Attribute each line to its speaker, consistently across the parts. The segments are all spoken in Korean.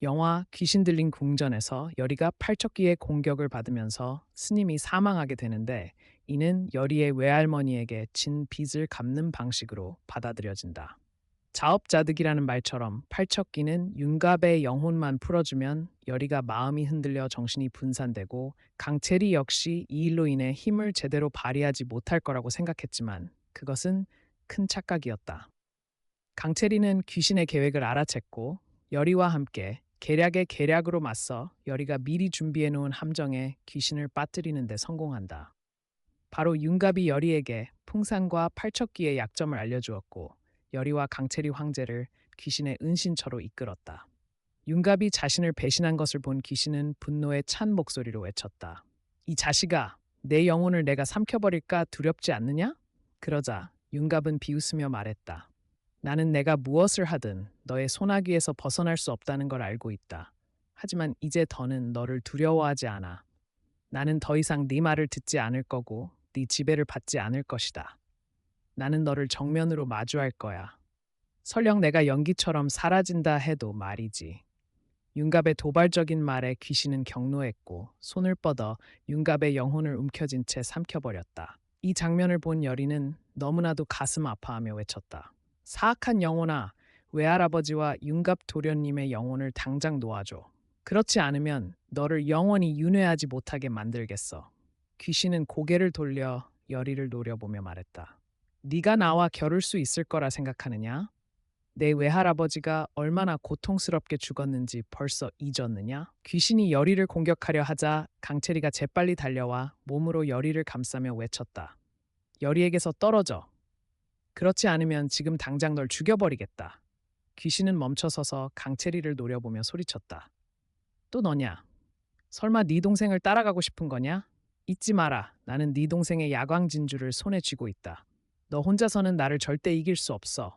Speaker 1: 영화 귀신 들린 궁전에서 여리가 팔척기의 공격을 받으면서 스님이 사망하게 되는데 이는 여리의 외할머니에게 진 빚을 갚는 방식으로 받아들여진다. 자업자득이라는 말처럼 팔척기는 윤갑의 영혼만 풀어주면 여리가 마음이 흔들려 정신이 분산되고 강채리 역시 이 일로 인해 힘을 제대로 발휘하지 못할 거라고 생각했지만 그것은 큰 착각이었다. 강채리는 귀신의 계획을 알아챘고 여리와 함께 계략의 계략으로 맞서 여리가 미리 준비해 놓은 함정에 귀신을 빠뜨리는 데 성공한다. 바로 윤갑이 여리에게 풍산과 팔척기의 약점을 알려주었고 여리와 강채리 황제를 귀신의 은신처로 이끌었다. 윤갑이 자신을 배신한 것을 본 귀신은 분노에 찬 목소리로 외쳤다. 이 자식아, 내 영혼을 내가 삼켜버릴까 두렵지 않느냐? 그러자 윤갑은 비웃으며 말했다. 나는 내가 무엇을 하든 너의 소나기에서 벗어날 수 없다는 걸 알고 있다. 하지만 이제 더는 너를 두려워하지 않아. 나는 더 이상 네 말을 듣지 않을 거고 네 지배를 받지 않을 것이다. 나는 너를 정면으로 마주할 거야. 설령 내가 연기처럼 사라진다 해도 말이지. 윤갑의 도발적인 말에 귀신은 경노했고 손을 뻗어 윤갑의 영혼을 움켜쥔 채 삼켜버렸다. 이 장면을 본 여리는 너무나도 가슴 아파하며 외쳤다. 사악한 영혼아, 외할아버지와 윤갑 도련님의 영혼을 당장 놓아줘. 그렇지 않으면 너를 영원히 윤회하지 못하게 만들겠어. 귀신은 고개를 돌려 여리를 노려보며 말했다. 네가 나와 겨룰 수 있을 거라 생각하느냐? 내 외할아버지가 얼마나 고통스럽게 죽었는지 벌써 잊었느냐? 귀신이 여리를 공격하려 하자 강채리가 재빨리 달려와 몸으로 여리를 감싸며 외쳤다. 여리에게서 떨어져. 그렇지 않으면 지금 당장 널 죽여버리겠다. 귀신은 멈춰서서 강채리를 노려보며 소리쳤다. 또 너냐? 설마 네 동생을 따라가고 싶은 거냐? 잊지 마라. 나는 네 동생의 야광진주를 손에 쥐고 있다. 너 혼자서는 나를 절대 이길 수 없어.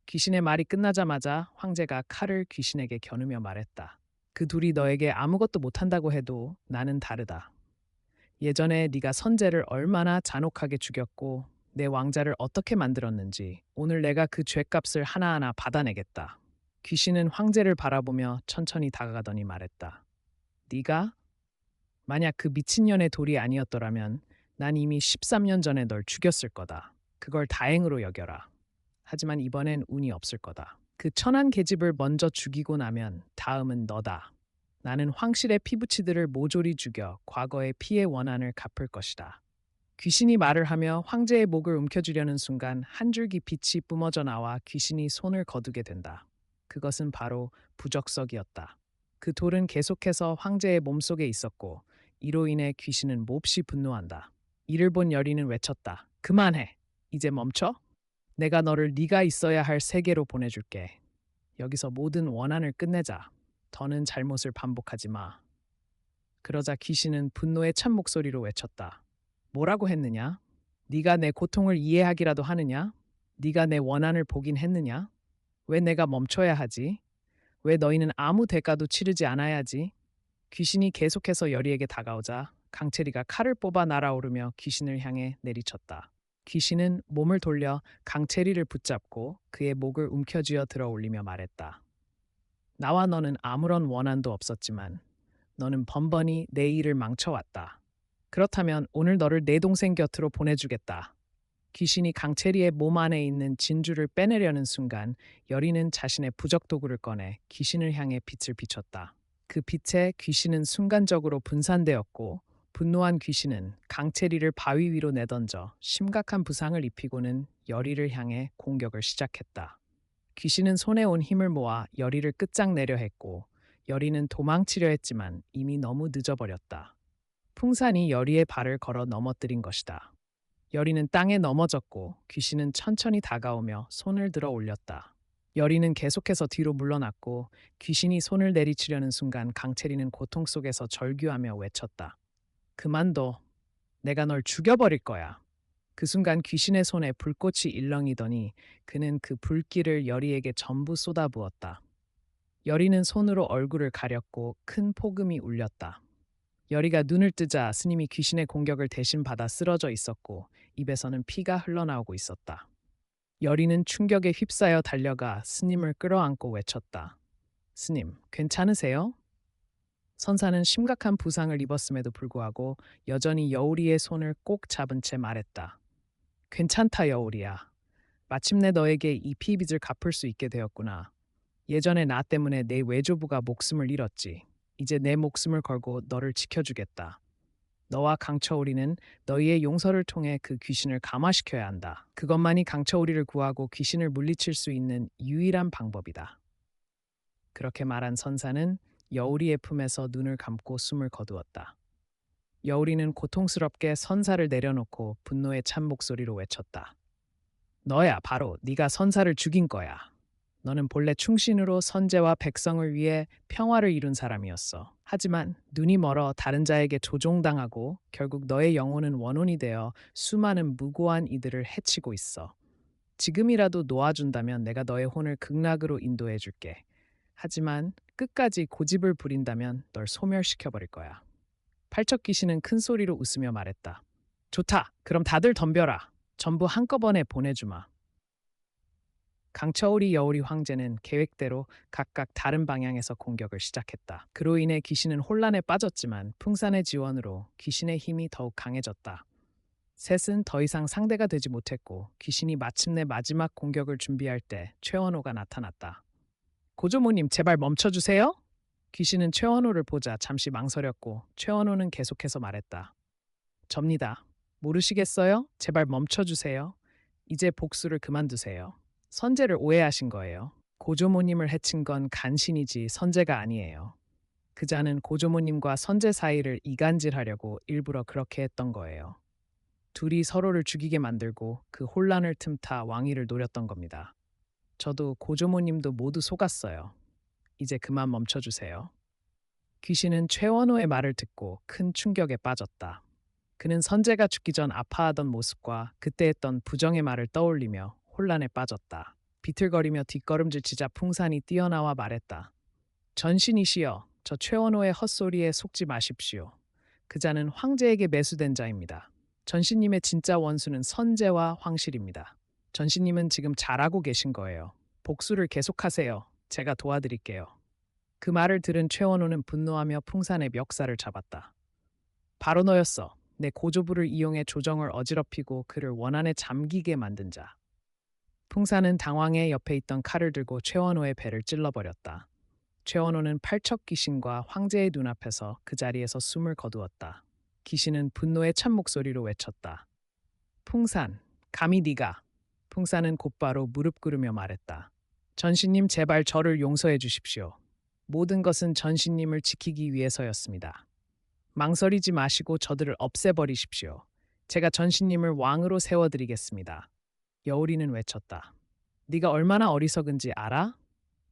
Speaker 1: 귀신의 말이 끝나자마자 황제가 칼을 귀신에게 겨누며 말했다. 그 둘이 너에게 아무것도 못한다고 해도 나는 다르다. 예전에 네가 선제를 얼마나 잔혹하게 죽였고 내 왕자를 어떻게 만들었는지 오늘 내가 그 죗값을 하나하나 받아내겠다. 귀신은 황제를 바라보며 천천히 다가가더니 말했다. 네가? 만약 그 미친년의 돌이 아니었더라면 난 이미 13년 전에 널 죽였을 거다. 그걸 다행으로 여겨라. 하지만 이번엔 운이 없을 거다. 그 천한 계집을 먼저 죽이고 나면 다음은 너다. 나는 황실의 피부치들을 모조리 죽여 과거의 피해 원한을 갚을 것이다. 귀신이 말을 하며 황제의 목을 움켜쥐려는 순간 한 줄기 빛이 뿜어져 나와 귀신이 손을 거두게 된다. 그것은 바로 부적석이었다. 그 돌은 계속해서 황제의 몸속에 있었고 이로 인해 귀신은 몹시 분노한다. 이를 본 여리는 외쳤다. 그만해. 이제 멈춰. 내가 너를 네가 있어야 할 세계로 보내줄게. 여기서 모든 원한을 끝내자. 더는 잘못을 반복하지 마. 그러자 귀신은 분노에 찬 목소리로 외쳤다. 뭐라고 했느냐? 네가 내 고통을 이해하기라도 하느냐? 네가 내 원한을 보긴 했느냐? 왜 내가 멈춰야 하지? 왜 너희는 아무 대가도 치르지 않아야지? 귀신이 계속해서 여리에게 다가오자 강채리가 칼을 뽑아 날아오르며 귀신을 향해 내리쳤다. 귀신은 몸을 돌려 강채리를 붙잡고 그의 목을 움켜쥐어 들어 올리며 말했다. 나와 너는 아무런 원한도 없었지만 너는 번번이 내 일을 망쳐왔다. 그렇다면 오늘 너를 내 동생 곁으로 보내주겠다. 귀신이 강채리의 몸 안에 있는 진주를 빼내려는 순간 여리는 자신의 부적 도구를 꺼내 귀신을 향해 빛을 비췄다. 그 빛에 귀신은 순간적으로 분산되었고 분노한 귀신은 강채리를 바위 위로 내던져 심각한 부상을 입히고는 여리를 향해 공격을 시작했다. 귀신은 손에 온 힘을 모아 여리를 끝장내려 했고 여리는 도망치려 했지만 이미 너무 늦어버렸다. 풍산이 여리의 발을 걸어 넘어뜨린 것이다. 여리는 땅에 넘어졌고 귀신은 천천히 다가오며 손을 들어 올렸다. 여리는 계속해서 뒤로 물러났고 귀신이 손을 내리치려는 순간 강채리는 고통 속에서 절규하며 외쳤다. 그만둬. 내가 널 죽여버릴 거야. 그 순간 귀신의 손에 불꽃이 일렁이더니 그는 그 불길을 여리에게 전부 쏟아부었다. 여리는 손으로 얼굴을 가렸고 큰 폭음이 울렸다. 여리가 눈을 뜨자 스님이 귀신의 공격을 대신 받아 쓰러져 있었고 입에서는 피가 흘러나오고 있었다. 여리는 충격에 휩싸여 달려가 스님을 끌어안고 외쳤다. 스님, 괜찮으세요? 선사는 심각한 부상을 입었음에도 불구하고 여전히 여우리의 손을 꼭 잡은 채 말했다. 괜찮다, 여우리야. 마침내 너에게 이 피빚을 갚을 수 있게 되었구나. 예전에 나 때문에 내 외조부가 목숨을 잃었지. 이제 내 목숨을 걸고 너를 지켜주겠다. 너와 강처우리는 너희의 용서를 통해 그 귀신을 감화시켜야 한다. 그것만이 강처우리를 구하고 귀신을 물리칠 수 있는 유일한 방법이다. 그렇게 말한 선사는 여우리의 품에서 눈을 감고 숨을 거두었다. 여우리는 고통스럽게 선사를 내려놓고 분노에 찬 목소리로 외쳤다. 너야 바로 네가 선사를 죽인 거야. 너는 본래 충신으로 선제와 백성을 위해 평화를 이룬 사람이었어. 하지만 눈이 멀어 다른 자에게 조종당하고 결국 너의 영혼은 원혼이 되어 수많은 무고한 이들을 해치고 있어. 지금이라도 놓아준다면 내가 너의 혼을 극락으로 인도해 줄게. 하지만 끝까지 고집을 부린다면 널 소멸시켜버릴 거야. 팔척 귀신은 큰 소리로 웃으며 말했다. 좋다. 그럼 다들 덤벼라. 전부 한꺼번에 보내주마. 강처우리 여우리 황제는 계획대로 각각 다른 방향에서 공격을 시작했다. 그로 인해 귀신은 혼란에 빠졌지만 풍산의 지원으로 귀신의 힘이 더욱 강해졌다. 셋은 더 이상 상대가 되지 못했고 귀신이 마침내 마지막 공격을 준비할 때 최원호가 나타났다. 고조모님 제발 멈춰주세요. 귀신은 최원호를 보자 잠시 망설였고 최원호는 계속해서 말했다. 접니다. 모르시겠어요? 제발 멈춰주세요. 이제 복수를 그만두세요. 선제를 오해하신 거예요. 고조모님을 해친 건 간신이지 선제가 아니에요. 그자는 고조모님과 선제 사이를 이간질하려고 일부러 그렇게 했던 거예요. 둘이 서로를 죽이게 만들고 그 혼란을 틈타 왕위를 노렸던 겁니다. 저도 고조모님도 모두 속았어요. 이제 그만 멈춰주세요. 귀신은 최원호의 말을 듣고 큰 충격에 빠졌다. 그는 선제가 죽기 전 아파하던 모습과 그때 했던 부정의 말을 떠올리며 혼란에 빠졌다. 비틀거리며 뒷걸음질치자 풍산이 뛰어나와 말했다. 전신이시여, 저 최원호의 헛소리에 속지 마십시오. 그자는 황제에게 매수된 자입니다. 전신님의 진짜 원수는 선제와 황실입니다. 전신님은 지금 잘하고 계신 거예요. 복수를 계속하세요. 제가 도와드릴게요. 그 말을 들은 최원호는 분노하며 풍산의 멱살을 잡았다. 바로 너였어. 내 고조부를 이용해 조정을 어지럽히고 그를 원한에 잠기게 만든 자. 풍산은 당황해 옆에 있던 칼을 들고 최원호의 배를 찔러버렸다. 최원호는 팔척 귀신과 황제의 눈앞에서 그 자리에서 숨을 거두었다. 귀신은 분노에 찬 목소리로 외쳤다. 풍산, 감히 네가. 풍산은 곧바로 무릎 꿇으며 말했다. 전신님 제발 저를 용서해 주십시오. 모든 것은 전신님을 지키기 위해서였습니다. 망설이지 마시고 저들을 없애버리십시오. 제가 전신님을 왕으로 세워드리겠습니다. 여우리는 외쳤다. 네가 얼마나 어리석은지 알아?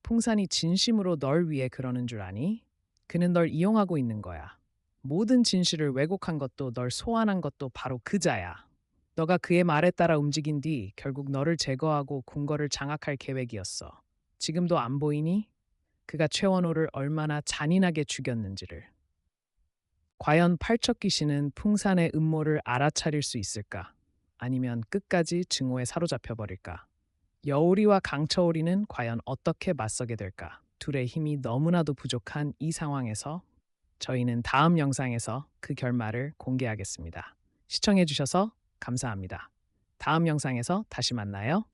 Speaker 1: 풍산이 진심으로 널 위해 그러는 줄 아니? 그는 널 이용하고 있는 거야. 모든 진실을 왜곡한 것도 널 소환한 것도 바로 그자야. 너가 그의 말에 따라 움직인 뒤 결국 너를 제거하고 궁궐을 장악할 계획이었어. 지금도 안 보이니? 그가 최원호를 얼마나 잔인하게 죽였는지를. 과연 팔척 귀신은 풍산의 음모를 알아차릴 수 있을까? 아니면 끝까지 증오에 사로잡혀 버릴까? 여우리와 강처우리는 과연 어떻게 맞서게 될까? 둘의 힘이 너무나도 부족한 이 상황에서 저희는 다음 영상에서 그 결말을 공개하겠습니다. 시청해주셔서 감사합니다. 다음 영상에서 다시 만나요.